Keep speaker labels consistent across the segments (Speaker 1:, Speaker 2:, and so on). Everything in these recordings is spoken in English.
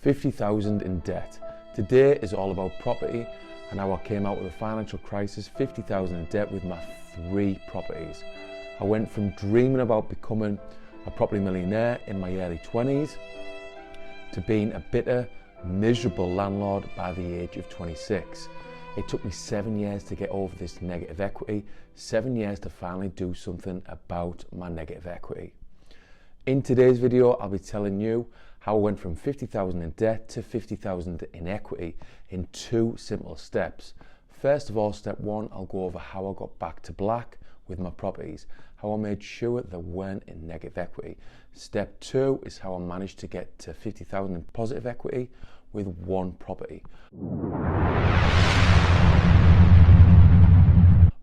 Speaker 1: 50,000 in debt. Today is all about property and how I came out of the financial crisis 50,000 in debt with my 3 properties. I went from dreaming about becoming a property millionaire in my early 20s to being a bitter, miserable landlord by the age of 26. It took me 7 years to get over this negative equity, 7 years to finally do something about my negative equity. In today's video, I'll be telling you how I went from 50,000 in debt to 50,000 in equity in 2 simple steps. First of all, step 1, I'll go over how I got back to black with my properties, how I made sure they weren't in negative equity. Step 2 is how I managed to get to 50,000 in positive equity with 1 property.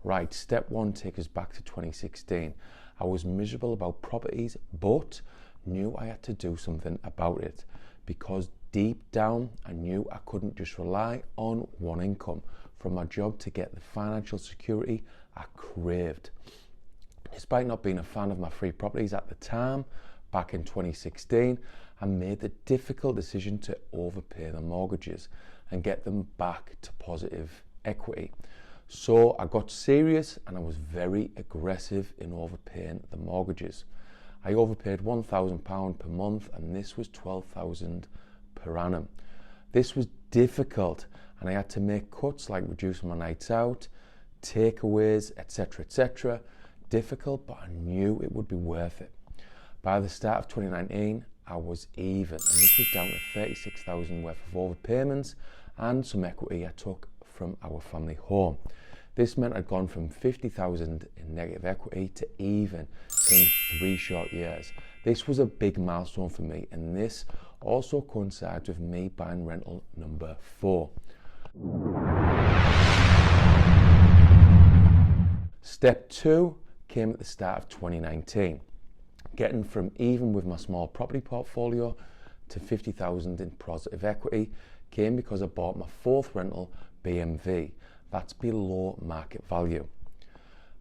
Speaker 1: Right, step 1 takes us back to 2016. I was miserable about properties, but knew I had to do something about it because deep down I knew I couldn't just rely on one income from my job to get the financial security I craved. Despite not being a fan of my 3 properties at the time, back in 2016, I made the difficult decision to overpay the mortgages and get them back to positive equity. So I got serious and I was very aggressive in overpaying the mortgages. I overpaid £1,000 per month and this was £12,000 per annum. This was difficult and I had to make cuts like reducing my nights out, takeaways, etc. Difficult, but I knew it would be worth it. By the start of 2019, I was even and this was down to 36,000 worth of overpayments and some equity I took from our family home. This meant I'd gone from 50,000 in negative equity to even in 3 short years. This was a big milestone for me, and this also coincides with me buying rental number 4. Step 2 came at the start of 2019. Getting from even with my small property portfolio to 50,000 in positive equity came because I bought my 4th rental BMV. That's below market value.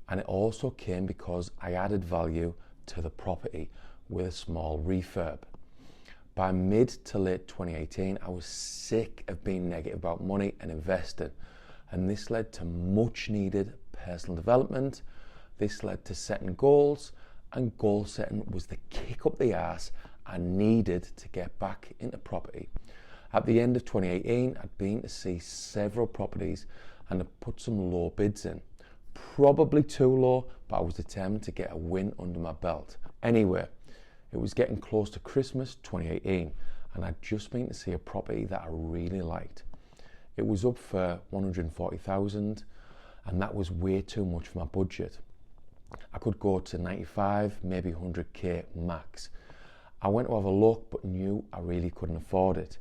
Speaker 1: And it also came because I added value to the property with a small refurb. By mid to late 2018, I was sick of being negative about money and investing. And this led to much needed personal development. This led to setting goals, and goal setting was the kick up the arse I needed to get back into property. At the end of 2018, I'd been to see several properties and I put some low bids in. Probably too low, but I was determined to get a win under my belt. Anyway, it was getting close to Christmas 2018 and I'd just been to see a property that I really liked. It was up for 140,000 and that was way too much for my budget. I could go to 95, maybe 100k max. I went to have a look but knew I really couldn't afford it.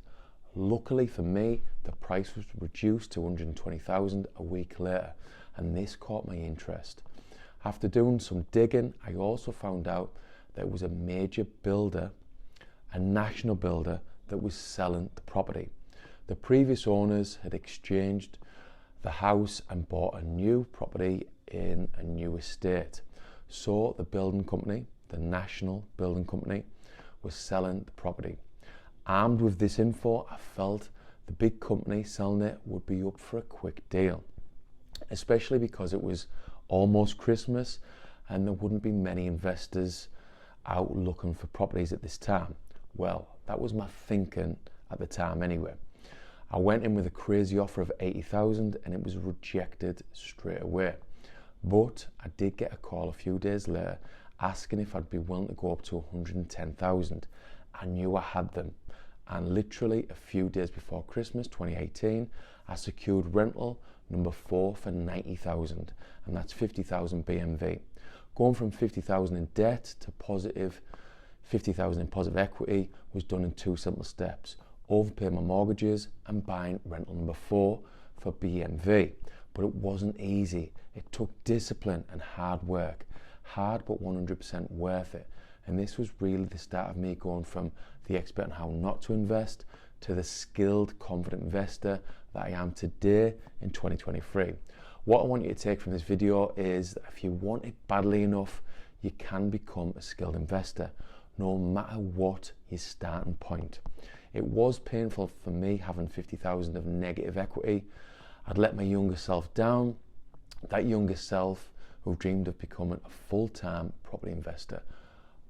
Speaker 1: Luckily for me, the price was reduced to 120,000 a week later, and this caught my interest. After doing some digging, I also found out that it was a major builder, a national builder, that was selling the property. The previous owners had exchanged the house and bought a new property in a new estate. So the building company, the national building company, was selling the property. Armed with this info, I felt the big company selling it would be up for a quick deal, especially because it was almost Christmas and there wouldn't be many investors out looking for properties at this time. Well, that was my thinking at the time anyway. I went in with a crazy offer of 80,000 and it was rejected straight away. But I did get a call a few days later asking if I'd be willing to go up to 110,000. I knew I had them. And literally a few days before Christmas 2018, I secured rental number 4 for 90,000, and that's 50,000 BMV. Going from 50,000 in debt to positive 50,000 in positive equity was done in 2 simple steps: overpay my mortgages and buying rental number 4 for BMV. But it wasn't easy. It took discipline and hard work. Hard, but 100% worth it. And this was really the start of me going from the expert on how not to invest to the skilled, confident investor that I am today in 2023. What I want you to take from this video is that if you want it badly enough, you can become a skilled investor, no matter what your starting point. It was painful for me having 50,000 of negative equity. I'd let my younger self down, that younger self who dreamed of becoming a full-time property investor.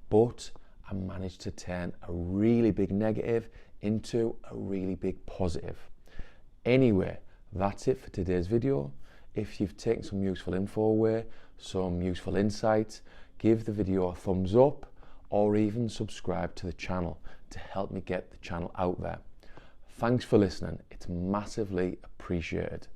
Speaker 1: But I managed to turn a really big negative into a really big positive. Anyway, that's it for today's video. If you've taken some useful info away, some useful insights, give the video a thumbs up or even subscribe to the channel to help me get the channel out there. Thanks for listening. It's massively appreciated.